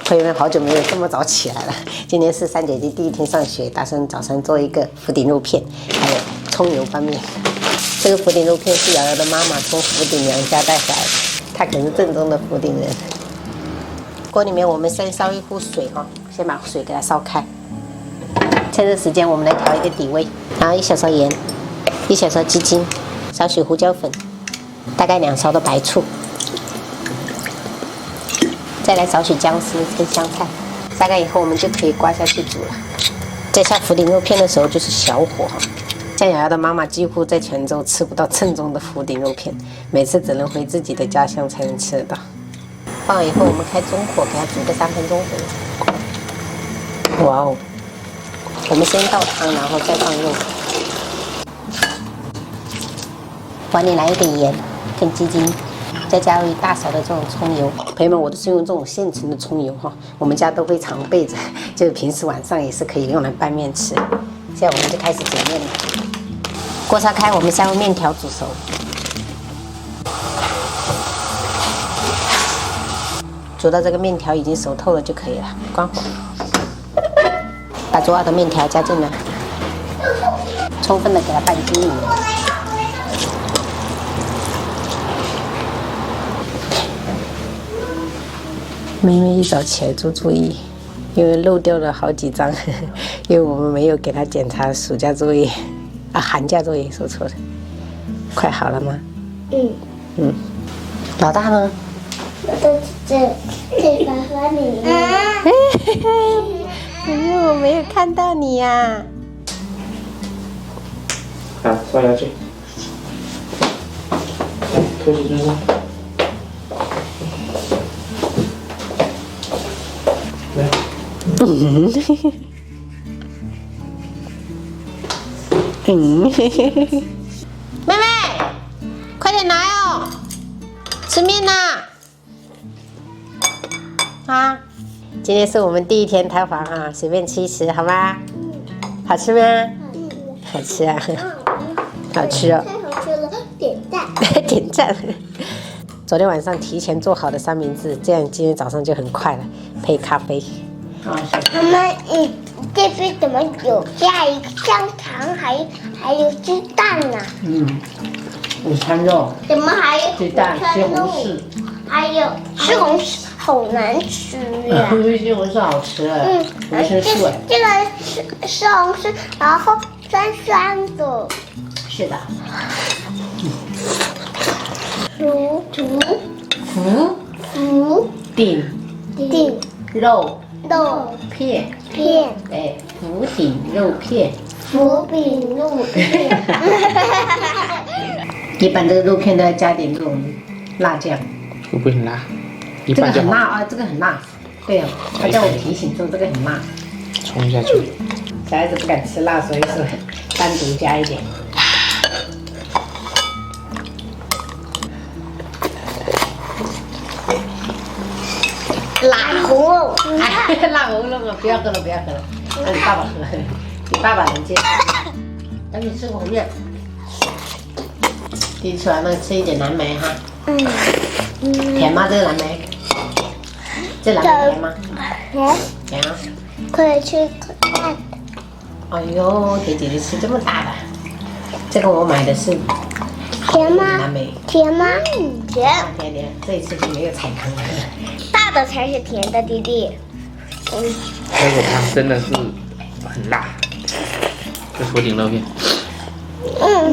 朋友们，好久没有这么早起来了。今天是三姐弟第一天上学，打算早上做一个福鼎肉片，还有葱油拌面。这个福鼎肉片是瑶瑶的妈妈从福鼎娘家带回来的，她可是正宗的福鼎人。锅里面我们先烧一壶水哈，先把水给它烧开。趁这时间，我们来调一个底味，然后1小勺盐，1小勺鸡精，少许胡椒粉，大概2勺的白醋。再来少许姜丝跟香菜，大概以后我们就可以刮下去煮了。在下福鼎肉片的时候就是小火哈。像瑶瑶的妈妈几乎在泉州吃不到正宗的福鼎肉片，每次只能回自己的家乡才能吃得到。放好以后，我们开中火给它煮个3分钟左右。哇哦！我们先倒汤，然后再放肉。碗里来一点盐跟鸡精。再加入1大勺的这种葱油，朋友们，我都是用这种现成的葱油哈，我们家都会常备着，就是平时晚上也是可以用来拌面吃。现在我们就开始煮面了，锅烧开，我们先用面条煮熟，煮到这个面条已经熟透了就可以了，关火，把煮好的面条加进来，充分的给它拌均匀。妹妹一早起来做作业，因为漏掉了好几张，因为我们没有给她检查暑假作业，寒假作业说错了。快好了吗？老大呢？我的在爸爸里面。我没有看到你呀。刷牙去。来，拖起身上。妹妹，快点来哦，吃面啦！啊，今天是我们第一天探访啊，随便吃一吃好吗？好吃吗？好吃啊，好吃哦。太好吃了，点赞。点赞。昨天晚上提前做好的三明治，这样今天早上就很快了，配咖啡。妈妈，你这边怎么有加一个香肠，还有鸡蛋呢？午餐肉。怎么还有鸡蛋、西红柿？还有西红柿，好难吃呀！西红柿好吃，维生素。这个是西红柿，然后酸酸的。是的。福鼎肉片，哎，福鼎肉片。福鼎肉片。一般这个肉片都要加点这种辣酱。我不很辣，一这个般就好。很辣啊，这个很辣。对呀，他叫我提醒说这个很辣。冲下去。小孩子不敢吃辣，所以说单独加一点。辣红了，辣红了嘛，不要喝了，不要喝了，让你爸爸喝，你爸爸能接受。赶紧吃个红面。第一吃完了，吃一点蓝莓哈。甜吗？这个蓝莓？这蓝莓甜吗？甜啊。可以吃可爱的。哎呦，给姐姐吃这么大的，这个我买的是甜吗？蓝莓。甜吗？甜。甜甜，这一次就没有踩坑了。大的才是甜的，弟弟。那个汤真的是很辣，这福鼎肉片。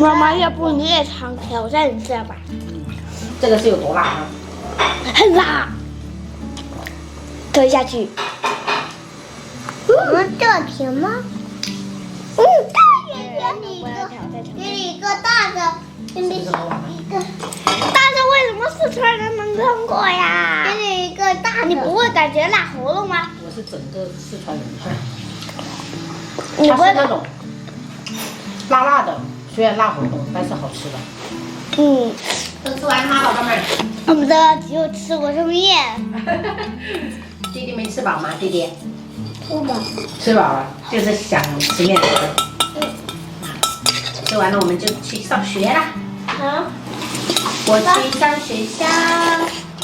妈妈，要不你也尝挑战一下吧？这个是有多辣啊？很辣，吞下去。这甜吗？大一点，给你一个大的，给你一个大的，为什么四川人能通过呀？给你一个大的，你不会感觉辣喉咙吗？我是整个四川人，你会它是那种辣辣的，虽然辣喉咙，但是好吃的。都吃完了吗，宝宝们？我们的只有吃过这面。弟弟没吃饱吗？弟弟吃吧。吃饱了，就是想吃面条。吃完了我们就去上学啦。好。我去上学校。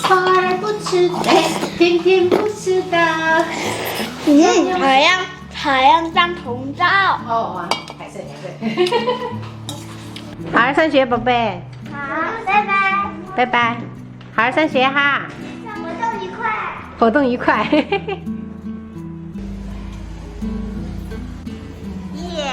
花儿不吃的，甜甜不吃的。还要张同照。哦，还是。好好上学，宝贝。好，拜拜。拜拜，好好上学哈。活动愉快。活动愉快。耶！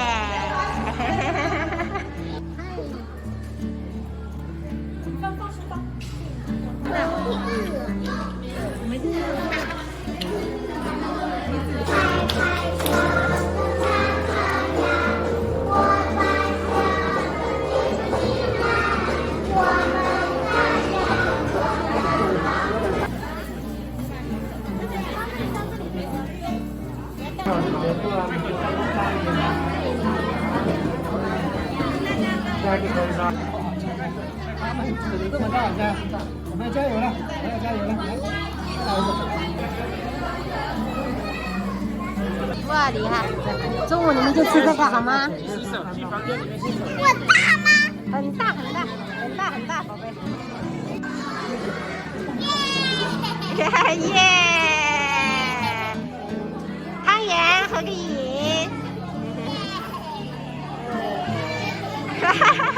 这么大，我们要加油了，加油了，哇，厉害！中午你们就吃这个好吗？我大吗？很大，宝贝。耶！汤圆合个影。哈哈哈。